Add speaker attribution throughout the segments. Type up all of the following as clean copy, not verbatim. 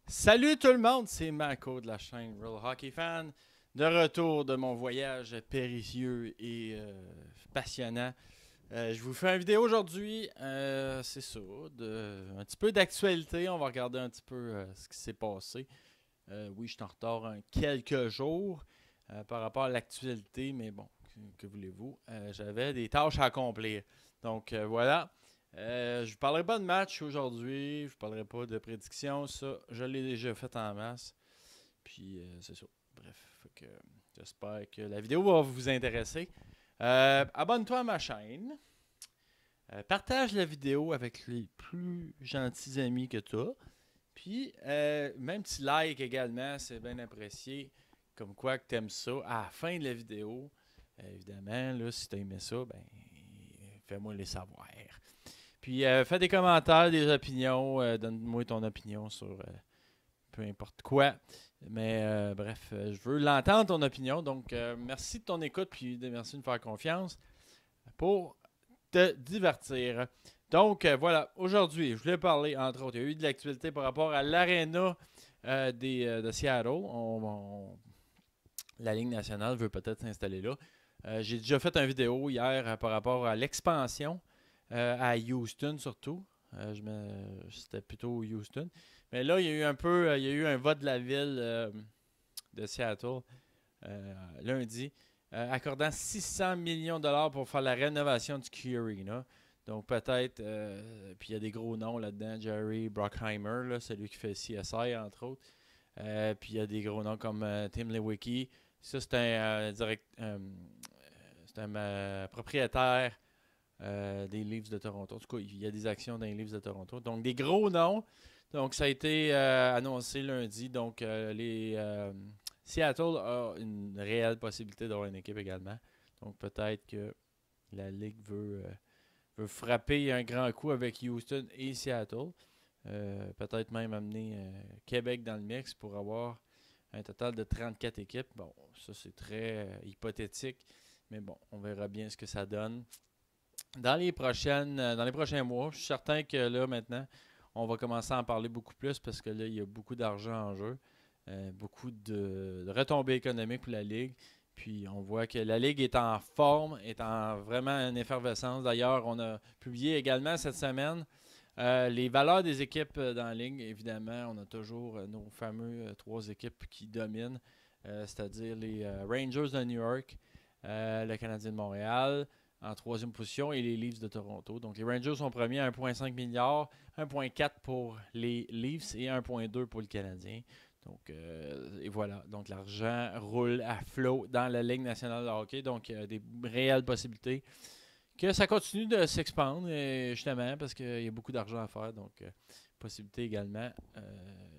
Speaker 1: Salut tout le monde, c'est Mako de la chaîne Real Hockey Fan, de retour de mon voyage périlleux et passionnant. Je vous fais une vidéo aujourd'hui, c'est ça, un petit peu d'actualité. On va regarder un petit peu ce qui s'est passé. Oui, je suis en retard quelques jours par rapport à l'actualité, mais bon, que voulez-vous, j'avais des tâches à accomplir. Donc voilà. Je ne parlerai pas de match aujourd'hui, je ne parlerai pas de prédictions, ça, je l'ai déjà fait en masse. Puis c'est ça. Bref, fait que, j'espère que la vidéo va vous intéresser. Abonne-toi à ma chaîne. Partage la vidéo avec les plus gentils amis que tu as. Puis, même petit like également, c'est bien apprécié. Comme quoi que tu aimes ça. À la fin de la vidéo, évidemment, là, si tu as aimé ça, ben, fais-moi les savoir. Puis, fais des commentaires, des opinions. Donne-moi ton opinion sur peu importe quoi. Mais bref, je veux l'entendre, ton opinion. Donc, merci de ton écoute, puis merci de me faire confiance pour te divertir. Donc, voilà, aujourd'hui, je voulais parler, entre autres, il y a eu de l'actualité par rapport à l'aréna de Seattle. La Ligue nationale veut peut-être s'installer là. J'ai déjà fait une vidéo hier par rapport à l'expansion à Houston surtout. C'était plutôt Houston. Mais là, il y a eu il y a eu un vote de la ville de Seattle lundi, accordant 600 millions de dollars pour faire la rénovation du Key Arena. Donc peut-être, puis il y a des gros noms là-dedans, Jerry Bruckheimer, là, celui qui fait CSI entre autres. Puis il y a des gros noms comme Tim Lewicki. Ça, c'est c'est un propriétaire des Leafs de Toronto. En tout cas, il y a des actions dans les Leafs de Toronto. Donc, des gros noms. Donc, ça a été annoncé lundi. Donc, Seattle a une réelle possibilité d'avoir une équipe également. Donc, peut-être que la Ligue veut frapper un grand coup avec Houston et Seattle. Peut-être même amener Québec dans le mix pour avoir un total de 34 équipes. Bon, ça c'est très hypothétique, mais bon, on verra bien ce que ça donne. Dans les prochains mois, je suis certain que là maintenant, on va commencer à en parler beaucoup plus parce que là, il y a beaucoup d'argent en jeu, beaucoup de retombées économiques pour la Ligue. Puis on voit que la Ligue est en forme, est en vraiment une effervescence. D'ailleurs, on a publié également cette semaine les valeurs des équipes dans la ligue, évidemment, on a toujours nos fameux trois équipes qui dominent, c'est-à-dire les Rangers de New York, le Canadien de Montréal en troisième position et les Leafs de Toronto. Donc les Rangers sont premiers à 1,5 milliard, 1,4 pour les Leafs et 1,2 pour le Canadien. Donc, et voilà. Donc, l'argent roule à flot dans la Ligue nationale de hockey. Donc, il y a des réelles possibilités que ça continue de s'expandre, justement, parce qu'il y a beaucoup d'argent à faire. Donc, possibilité également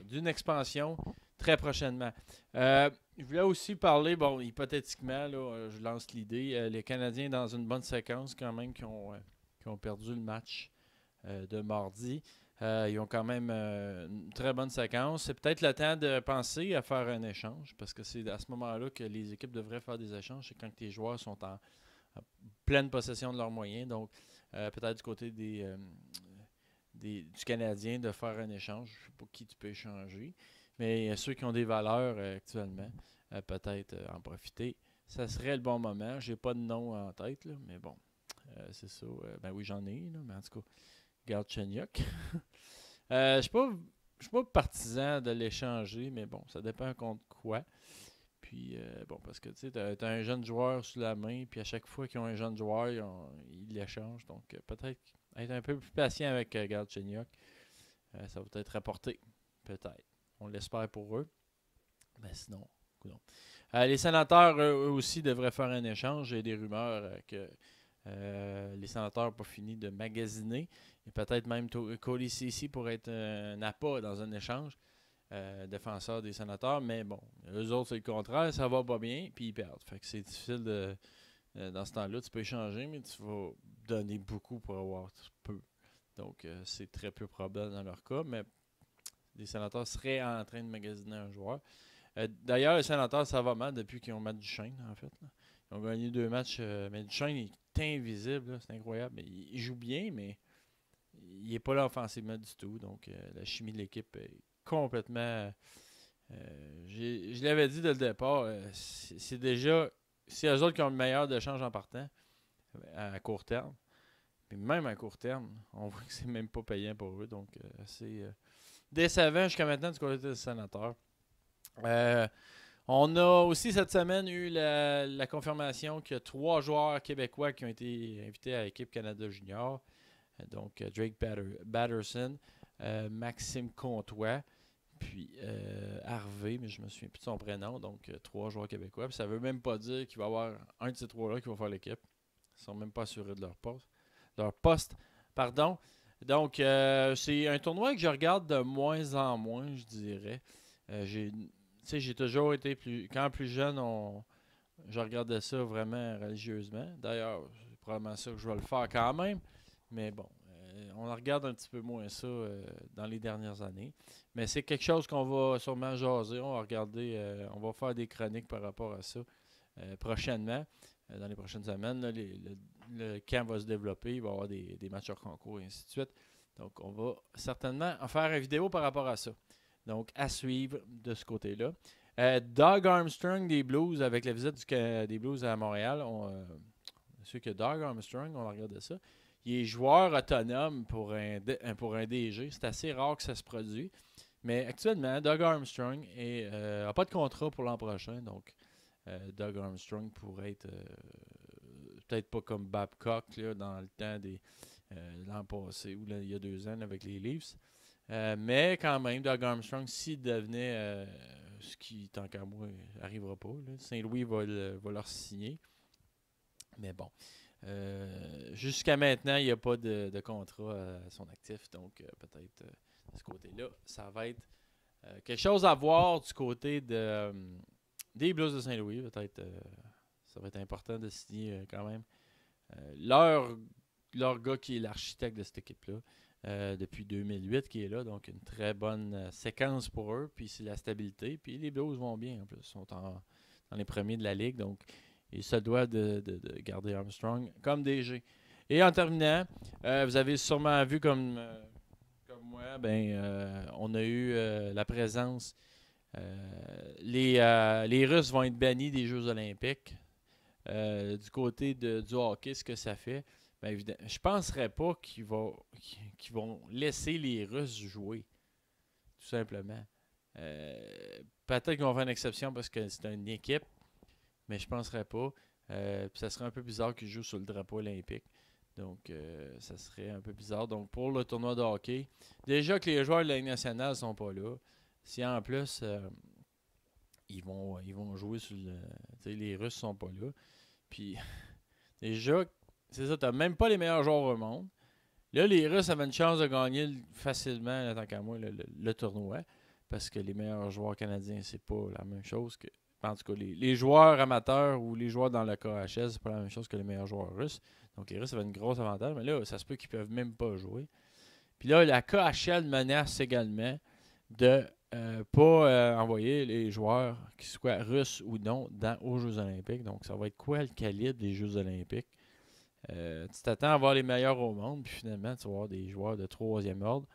Speaker 1: d'une expansion très prochainement. Je voulais aussi parler, bon, hypothétiquement, là, je lance l'idée, les Canadiens dans une bonne séquence quand même qui ont perdu le match de mardi. Ils ont quand même une très bonne séquence. C'est peut-être le temps de penser à faire un échange parce que c'est à ce moment-là que les équipes devraient faire des échanges. C'est quand tes joueurs sont en pleine possession de leurs moyens. Donc, peut-être du côté du Canadien de faire un échange. Je ne sais pas qui tu peux échanger. Mais ceux qui ont des valeurs actuellement, peut-être en profiter. Ça serait le bon moment. J'ai pas de nom en tête, là, mais bon, c'est ça. Ben oui, j'en ai, là, mais en tout cas, garde Chenyok. Je ne suis pas partisan de l'échanger, mais bon, ça dépend contre quoi. Puis, bon, parce que tu sais, t'as un jeune joueur sous la main, puis à chaque fois qu'ils ont un jeune joueur, ils l'échangent. Donc, peut-être être un peu plus patient avec Galchenyuk. Ça va peut-être rapporter. Peut-être. On l'espère pour eux. Mais sinon, non. Les sénateurs, eux aussi, devraient faire un échange. J'ai des rumeurs que les sénateurs n'ont pas fini de magasiner. Et peut-être même Cody Ceci pourrait être un appât dans un échange. Défenseur des sénateurs, mais bon, eux autres, c'est le contraire, ça va pas bien, puis ils perdent. Fait que c'est difficile dans ce temps-là, tu peux échanger, mais tu vas donner beaucoup pour avoir peu. Donc, c'est très peu probable dans leur cas, mais les sénateurs seraient en train de magasiner un joueur. D'ailleurs, les sénateurs, ça va mal depuis qu'ils ont Matt Duchesne, en fait. Là. Ils ont gagné deux matchs, mais Duchesne il est invisible, c'est incroyable. Il joue bien, mais il n'est pas là offensivement du tout. Donc, la chimie de l'équipe est complètement... je l'avais dit dès le départ, c'est déjà... C'est eux autres qui ont le meilleur de change en partant, à court terme. Puis même à court terme, on voit que c'est même pas payant pour eux. Donc, c'est décevant jusqu'à maintenant du côté des sénateurs. On a aussi cette semaine eu la confirmation qu'il y a 3 joueurs québécois qui ont été invités à l'équipe Canada Junior. Donc, Drake Batterson, Maxime Comtois, puis Harvey, mais je me souviens plus de son prénom. Donc, 3 joueurs québécois. Puis ça veut même pas dire qu'il va y avoir un de ces 3-là qui va faire l'équipe. Ils sont même pas assurés de leur poste. Pardon. Donc, c'est un tournoi que je regarde de moins en moins, je dirais. J'ai toujours été quand plus jeune, je regardais ça vraiment religieusement. D'ailleurs, c'est probablement ça que je vais le faire quand même. Mais bon, on regarde un petit peu moins ça dans les dernières années. Mais c'est quelque chose qu'on va sûrement jaser. On va regarder, on va faire des chroniques par rapport à ça prochainement. Dans les prochaines semaines, là, le camp va se développer. Il va y avoir des matchs hors concours et ainsi de suite. Donc, on va certainement en faire une vidéo par rapport à ça. Donc, à suivre de ce côté-là. Doug Armstrong des Blues, avec la visite des Blues à Montréal. Ceux que Doug Armstrong, on va regarder ça. Il est joueur autonome pour un DG. C'est assez rare que ça se produise. Mais actuellement, Doug Armstrong n'a pas de contrat pour l'an prochain. Donc, Doug Armstrong pourrait être peut-être pas comme Babcock là, dans le temps des l'an passé ou là, il y a 2 ans là, avec les Leafs. Mais quand même, Doug Armstrong, s'il devenait ce qui, tant qu'à moi, n'arrivera pas, là, Saint-Louis va leur signer. Mais bon. Jusqu'à maintenant, il n'y a pas de contrat à son actif. Donc, peut-être de ce côté-là, ça va être quelque chose à voir du côté des Blues de Saint-Louis. Peut-être ça va être important de signer quand même leur gars qui est l'architecte de cette équipe-là depuis 2008 qui est là. Donc, une très bonne séquence pour eux. Puis, c'est la stabilité. Puis, les Blues vont bien en plus. Ils sont dans les premiers de la ligue. Donc, il se doit de garder Armstrong comme DG. Et en terminant, vous avez sûrement vu comme moi, on a eu la présence. Les Russes vont être bannis des Jeux olympiques. Du côté du hockey, ce que ça fait, évidemment, je ne penserais pas qu'ils vont laisser les Russes jouer, tout simplement. Peut-être qu'ils vont faire une exception parce que c'est une équipe, mais je ne penserais pas. Puis ça serait un peu bizarre qu'ils jouent sur le drapeau olympique. Donc, ça serait un peu bizarre. Donc, pour le tournoi de hockey, déjà que les joueurs de la Ligue nationale ne sont pas là, si en plus, ils vont jouer sur le... Les Russes ne sont pas là. Puis, déjà, c'est ça, tu n'as même pas les meilleurs joueurs au monde. Là, les Russes avaient une chance de gagner facilement, tant qu'à moi, le tournoi. Parce que les meilleurs joueurs canadiens, c'est pas la même chose que... En tout cas, les joueurs amateurs ou les joueurs dans le KHL, c'est pas la même chose que les meilleurs joueurs russes. Donc, les Russes avaient une grosse avantage. Mais là, ça se peut qu'ils peuvent même pas jouer. Puis là, la KHL menace également de pas envoyer les joueurs, qu'ils soient russes ou non, aux Jeux olympiques. Donc, ça va être quoi le calibre des Jeux olympiques? Tu t'attends à voir les meilleurs au monde, puis finalement, tu vas avoir des joueurs de 3e ordre.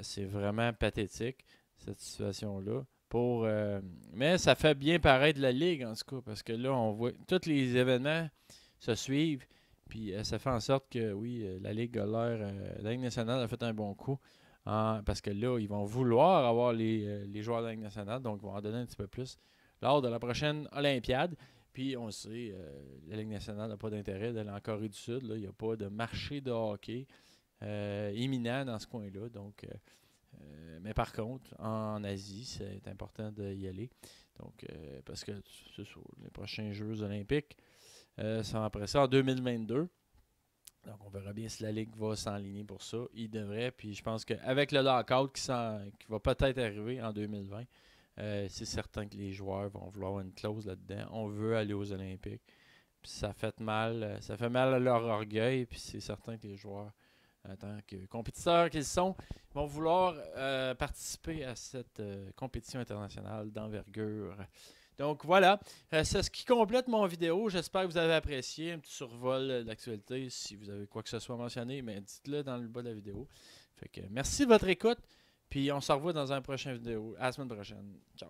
Speaker 1: C'est vraiment pathétique, cette situation-là. Mais ça fait bien paraître la Ligue, en tout cas, parce que là, on voit tous les événements se suivent, puis ça fait en sorte que, oui, la Ligue a l'air... la Ligue nationale a fait un bon coup, parce que là, ils vont vouloir avoir les joueurs de la Ligue nationale, donc ils vont en donner un petit peu plus lors de la prochaine Olympiade. Puis, on sait, la Ligue nationale n'a pas d'intérêt d'aller en Corée du Sud. Là. Il n'y a pas de marché de hockey imminent dans ce coin-là. Donc, mais par contre, en Asie, c'est important d'y aller. Donc, parce que c'est sur les prochains Jeux olympiques, ça après ça en 2022. Donc, on verra bien si la Ligue va s'enligner pour ça. Il devrait. Puis, je pense qu'avec le lockout qui va peut-être arriver en 2020, c'est certain que les joueurs vont vouloir une clause là-dedans. On veut aller aux Olympiques. Puis ça fait mal à leur orgueil. Puis c'est certain que les joueurs, en tant que compétiteurs qu'ils sont, vont vouloir participer à cette compétition internationale d'envergure. Donc voilà, c'est ce qui complète mon vidéo. J'espère que vous avez apprécié un petit survol de l'actualité. Si vous avez quoi que ce soit mentionné, mais dites-le dans le bas de la vidéo. Fait que merci de votre écoute. Puis on se revoit dans un prochain vidéo. À la semaine prochaine. Ciao.